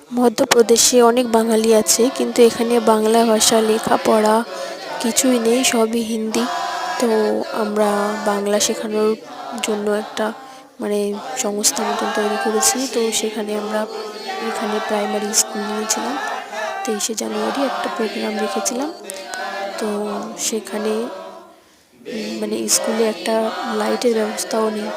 মধ্যপ্রদেশে অনেক বাঙালি আছে, কিন্তু এখানে বাংলা ভাষা লেখাপড়া কিছুই নেই, সবই হিন্দি। তো আমরা বাংলা শেখানোর জন্য একটা মানে সংস্থা মতন তৈরি করেছি। তো সেখানে আমরা এখানে প্রাইমারি স্কুল নিয়েছিলাম। 23শে জানুয়ারি একটা প্রোগ্রাম রেখেছিলাম। তো সেখানে মানে স্কুলে একটা লাইটের ব্যবস্থাও নেই।